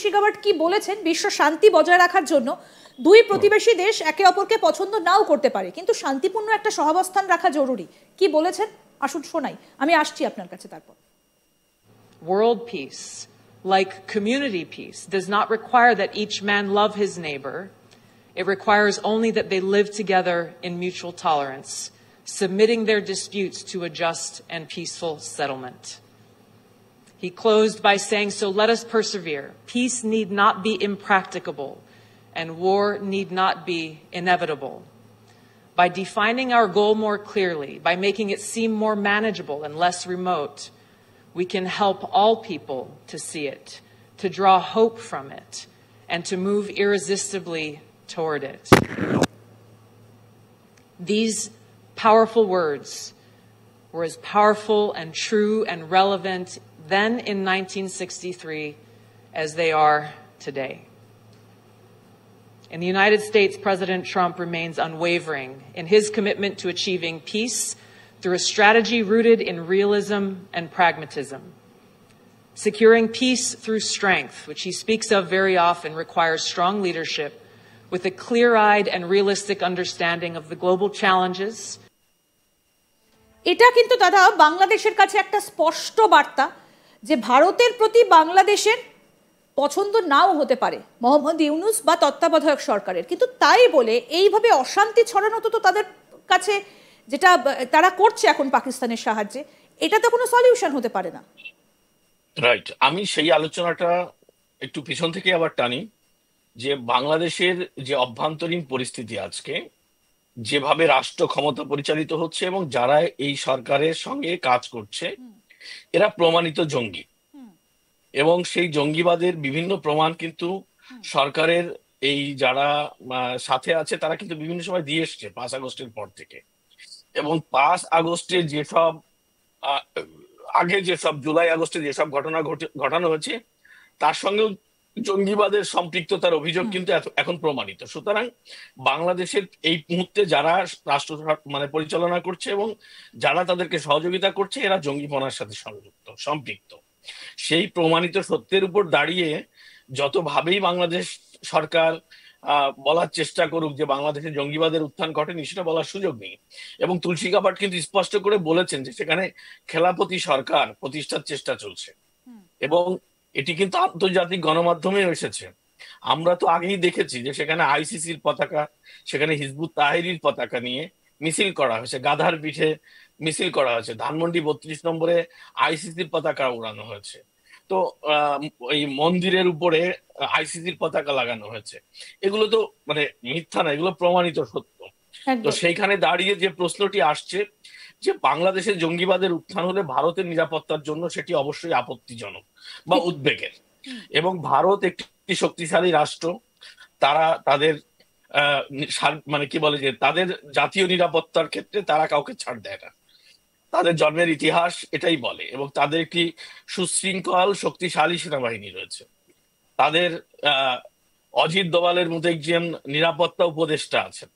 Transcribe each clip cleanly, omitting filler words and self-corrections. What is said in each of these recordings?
তুলসী Gabbard কি বলেছেন, বিশ্ব শান্তি বজায় রাখার জন্য দুই প্রতিবেশী দেশ একে অপরকে পছন্দ নাও করতে পারে, কিন্তু শান্তিপূর্ণ একটা সহাবস্থান রাখা জরুরি। কি বলেছেন আসুন শোনাই, আমি আসছি আপনার কাছে তারপর। World peace, like community peace, does not require that each man love his neighbor. It requires only that they live together in mutual tolerance, submitting their disputes to a just and peaceful settlement. He closed by saying, "So let us persevere. Peace need not be impracticable, and war need not be inevitable. By defining our goal more clearly, by making it seem more manageable and less remote, we can help all people to see it, to draw hope from it, and to move irresistibly toward it." These powerful words were as powerful and true and relevant then in 1963 as they are today. In the United States, President Trump remains unwavering in his commitment to achieving peace through a strategy rooted in realism and pragmatism. Securing peace through strength, which he speaks of very often, requires strong leadership with a clear-eyed and realistic understanding of the global challenges. এটা কিন্তু দাদা বাংলাদেশের কাছে একটা স্পষ্ট বার্তা যে ভারতের প্রতি বাংলাদেশের পছন্দ নাও হতে পারে মোহাম্মদ ইউনূস বা তত্ত্বাবধায়ক সরকারের, কিন্তু তাই বলে এইভাবে অশান্তি ছড়ানো তো তাদের কাছে, যেটা তারা করছে এখন পাকিস্তানের সাহায্যে, এটা তো কোনো সলিউশন হতে পারে না। রাইট, আমি সেই আলোচনাটা একটু পিছন থেকে আবার টানি যে বাংলাদেশের যে অভ্যন্তরীণ পরিস্থিতি আজকে, যেভাবে রাষ্ট্র ক্ষমতা পরিচালিত হচ্ছে এবং যারা এই সরকারের সঙ্গে কাজ করছে এরা প্রমাণিত জঙ্গি, এবং সেই জঙ্গিবাদের বিভিন্ন প্রমাণ কিন্তু সরকারের এই যারা সাথে আছে তারা কিন্তু বিভিন্ন সময় দিয়ে এসছে 5 আগস্টের পর থেকে। এবং 5 আগস্টে যেসব আগে যেসব জুলাই আগস্টে যেসব ঘটনা ঘটানো হয়েছে তার সঙ্গেও জঙ্গিবাদের সম্পৃক্ততার অভিযোগ কিন্তু এখন প্রমাণিত। সুতরাং বাংলাদেশের এই মুহূর্তে যারা রাষ্ট্র পরিচালনা করছে এবং যারা তাদেরকে সহযোগিতা করছে এরা জঙ্গিপনার সাথে সম্পৃক্ত। সেই প্রমাণিত সত্যের উপর দাঁড়িয়ে যতভাবেই বাংলাদেশ সরকার বলার চেষ্টা করুক যে বাংলাদেশে জঙ্গিবাদের উত্থান ঘটেনি, সেটা বলার সুযোগ নেই। এবং তুলসী গাবার্ড কিন্তু স্পষ্ট করে বলেছেন যে সেখানে খেলাপতি সরকার প্রতিষ্ঠার চেষ্টা চলছে, এবং এটি কিন্তু আন্তর্জাতিক গণমাধ্যমে এসেছে। আমরা তো আগেই দেখেছি যে সেখানে আইসিসির পতাকা, সেখানে হিজবুত তাহরির পতাকা নিয়ে মিছিল করা হয়েছে, গাধার পিঠে মিছিল করা হয়েছে, ধানমন্ডি 32 নম্বরে আইসিসির পতাকা উড়ানো হয়েছে, তো এই মন্দিরের উপরে আইসিসির পতাকা লাগানো হয়েছে। এগুলো তো মিথ্যা না, এগুলো প্রমাণিত সত্য। তো সেইখানে দাঁড়িয়ে যে প্রশ্নটি আসছে যে বাংলাদেশের জঙ্গিবাদের উত্থান হলে ভারতের নিরাপত্তার জন্য সেটি অবশ্যই আপত্তিজনক বা উদ্বেগের। এবং ভারত একটি শক্তিশালী রাষ্ট্র, তারা তাদের কি বলে যে তাদের জাতীয় নিরাপত্তার ক্ষেত্রে তারা কাউকে ছাড় দেয় না, তাদের জন্মের ইতিহাস এটাই বলে। এবং তাদের একটি সুশৃঙ্খল শক্তিশালী সেনাবাহিনী রয়েছে, তাদের অজিত দোভালের মতো একজন নিরাপত্তা উপদেষ্টা আছেন।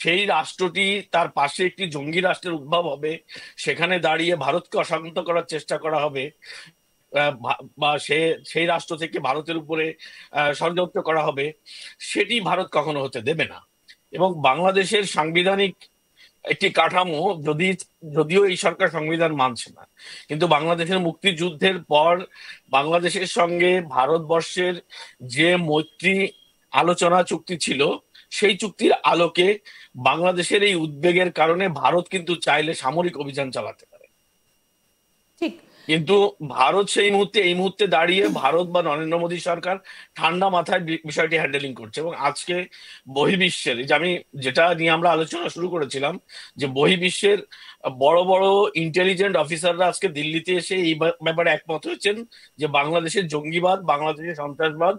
সেই রাষ্ট্রটি তার পাশে একটি জঙ্গি রাষ্ট্রের উদ্ভব হবে, সেখানে দাঁড়িয়ে ভারতকে অশান্ত করার চেষ্টা করা হবে, বা সেই রাষ্ট্র থেকে ভারতের উপরে ষড়যন্ত্র করা হবে, সেটি ভারত কখনো হতে দেবে না। এবং বাংলাদেশের সাংবিধানিক একটি কাঠামো, যদিও এই সরকার সংবিধান মানছে না, কিন্তু বাংলাদেশের মুক্তিযুদ্ধের পর বাংলাদেশের সঙ্গে ভারতবর্ষের যে মৈত্রী আলোচনা চুক্তি ছিল, সেই চুক্তির আলোকে বাংলাদেশের এই উদ্বেগের কারণে ভারত কিন্তু চাইলে সামরিক অভিযান চালাতে পারে। ঠিক, কিন্তু ভারত এই মুহূর্তে দাঁড়িয়ে ভারত বা নরেন্দ্র মোদী সরকার ঠান্ডা মাথায় বিষয়টি হ্যান্ডেলিং করছে। এবং আজকে বহির্বিশ্বের, যে আমি যেটা নিয়ে আমরা আলোচনা শুরু করেছিলাম, যে বহির্বিশ্বের বড় বড় ইন্টেলিজেন্ট অফিসাররা আজকে দিল্লিতে এসে এই ব্যাপারে একমত হয়েছেন যে বাংলাদেশের জঙ্গিবাদ, বাংলাদেশের সন্ত্রাসবাদ,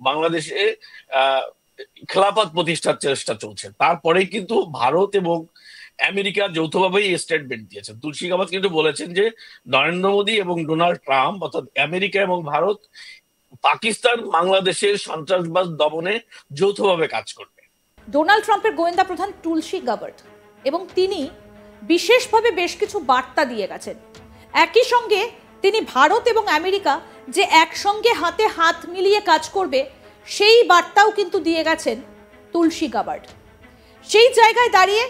বাংলাদেশে খেলাফত প্রতিষ্ঠার চেষ্টা চলছে। তারপরেই কিন্তু ভারত এবং আমেরিকা যৌথভাবেই স্টেটমেন্ট দিয়েছেন। তুলসী গাবার্ড কিন্তু বলেছেন যে নরেন্দ্র মোদী এবং ডোনাল্ড ট্রাম্প, অর্থাৎ আমেরিকা এবং ভারত, পাকিস্তান বাংলাদেশের সন্ত্রাসবাদ দমনে যৌথভাবে কাজ করবে। ডোনাল্ড ট্রাম্পের গোয়েন্দা প্রধান তুলসী গাবার্ড, এবং তিনি বিশেষভাবে বেশ কিছু বার্তা দিয়ে গেছেন। একই সঙ্গে তিনি ভারত এবং আমেরিকা যে একসঙ্গে হাতে হাত মিলিয়ে কাজ করবে সেই বার্তাও কিন্তু দিয়ে গেছেন তুলসী গাবার্ড। সেই জায়গায় দাঁড়িয়ে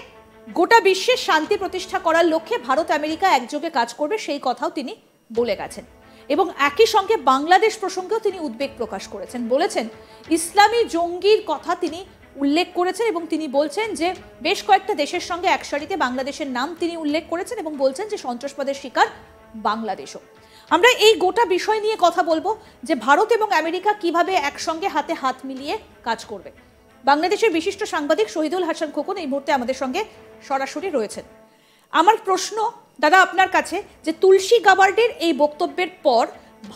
গোটা বিশ্বের শান্তি প্রতিষ্ঠা করার লক্ষ্যে ভারত আমেরিকা একযোগে কাজ করবে সেই কথাও তিনি বলে গেছেন। এবং একই সঙ্গে বাংলাদেশ প্রসঙ্গেও তিনি উদ্বেগ প্রকাশ করেছেন, বলেছেন ইসলামী জঙ্গির কথা তিনি উল্লেখ করেছেন এবং তিনি বলছেন যে বেশ কয়েকটা দেশের সঙ্গে একসারিতে বাংলাদেশের নাম তিনি উল্লেখ করেছেন এবং বলছেন যে সন্ত্রাসবাদের শিকার বাংলাদেশও। আমরা এই গোটা বিষয় নিয়ে কথা বলবো যে ভারত এবং আমেরিকা কিভাবে একসঙ্গে হাতে হাত মিলিয়ে কাজ করবে। বাংলাদেশের বিশিষ্ট সাংবাদিক শহীদুল হাসান খোকন এই মুহূর্তে আমাদের সঙ্গে সরাসরি রয়েছেন। আমার প্রশ্ন দাদা আপনার কাছে যে তুলসী গাবার্ডের এই বক্তব্যের পর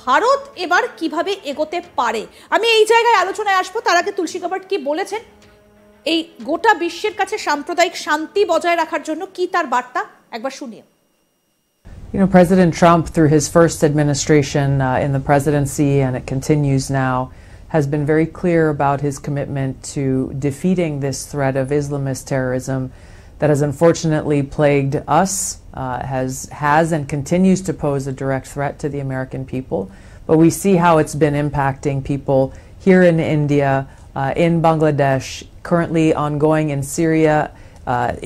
ভারত এবার কিভাবে এগোতে পারে, আমি এই জায়গায় আলোচনায় আসবো। তার আগে তুলসী গাবার্ড কি বলেছেন, এই গোটা বিশ্বের কাছে সাম্প্রদায়িক শান্তি বজায় রাখার জন্য কি তার বার্তা একবার শুনিয়ে। You know, President Trump, through his first administration in the presidency, and it continues now, has been very clear about his commitment to defeating this threat of Islamist terrorism that has unfortunately plagued us, has and continues to pose a direct threat to the American people. But we see how it's been impacting people here in India, in Bangladesh, currently ongoing in Syria,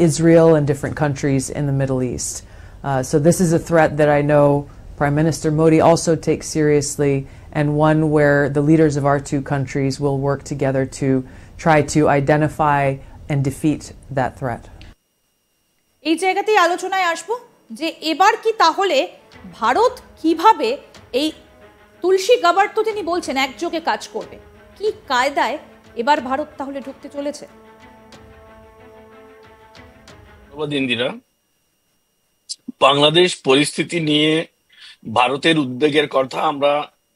Israel, and different countries in the Middle East. So this is a threat that I know Prime Minister Modi also takes seriously, and one where the leaders of our two countries will work together to try to identify and defeat that threat. এই জায়গাতেই আলোচনায় আসবো যে এবার কি তাহলে ভারত কিভাবে এই তুলসী গাবার্ড তো তিনি বলছেন একযোগে কাজ করবে, কি কায়দায় এবার ভারত তাহলে ঢুকতে চলেছে? ইন্দিরা, বাংলাদেশ পরিস্থিতি নিয়ে ভারতের উদ্বেগের কথা আমরা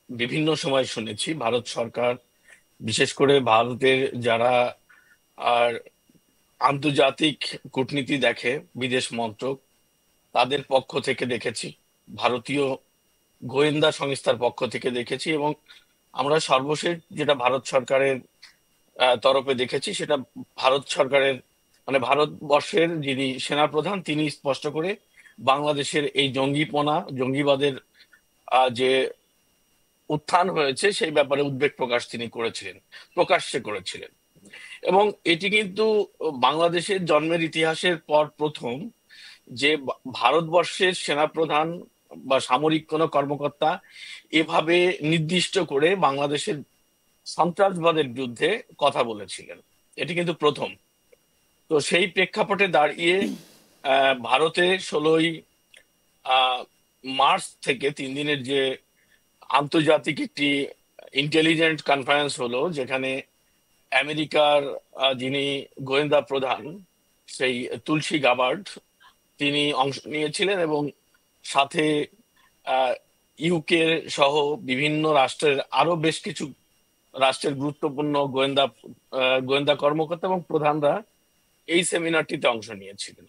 বিভিন্ন সময় শুনেছি। ভারত সরকার, বিশেষ করে ভারতের যারা আর আন্তর্জাতিক কূটনীতি দেখে, বিদেশ মন্ত্রক, তাদের পক্ষ থেকে দেখেছি, ভারতীয় গোয়েন্দা সংস্থার পক্ষ থেকে দেখেছি, এবং আমরা সর্বশেষ যেটা ভারত সরকারের তরফে দেখেছি সেটা ভারত সরকারের মানে ভারতবর্ষের যিনি সেনাপ্রধান তিনি স্পষ্ট করে বাংলাদেশের এই জঙ্গিপনা, জঙ্গিবাদের যে উত্থান হয়েছে সেই ব্যাপারে উদ্বেগ প্রকাশ তিনি করেছিলেন, প্রকাশ্যে করেছিলেন। এবং এটি কিন্তু বাংলাদেশের জন্মের ইতিহাসের পর প্রথম যে ভারতবর্ষের সেনাপ্রধান বা সামরিক কোনো কর্মকর্তা এভাবে নির্দিষ্ট করে বাংলাদেশের সন্ত্রাসবাদের বিরুদ্ধে কথা বলেছিলেন, এটি কিন্তু প্রথম। তো সেই প্রেক্ষাপটে দাঁড়িয়ে ভারতে 16ই মার্চ থেকে 3 দিনের যে আন্তর্জাতিক একটি ইন্টেলিজেন্ট কনফারেন্স হলো, যেখানে আমেরিকার যিনি গোয়েন্দা প্রধান সেই তুলসী গাবার্ড তিনি অংশ নিয়েছিলেন, এবং সাথে ইউকে সহ বিভিন্ন রাষ্ট্রের আরো বেশ কিছু রাষ্ট্রের গুরুত্বপূর্ণ গোয়েন্দা কর্মকর্তা এবং প্রধানরা এই সেমিনারটিতে অংশ নিয়েছিলেন।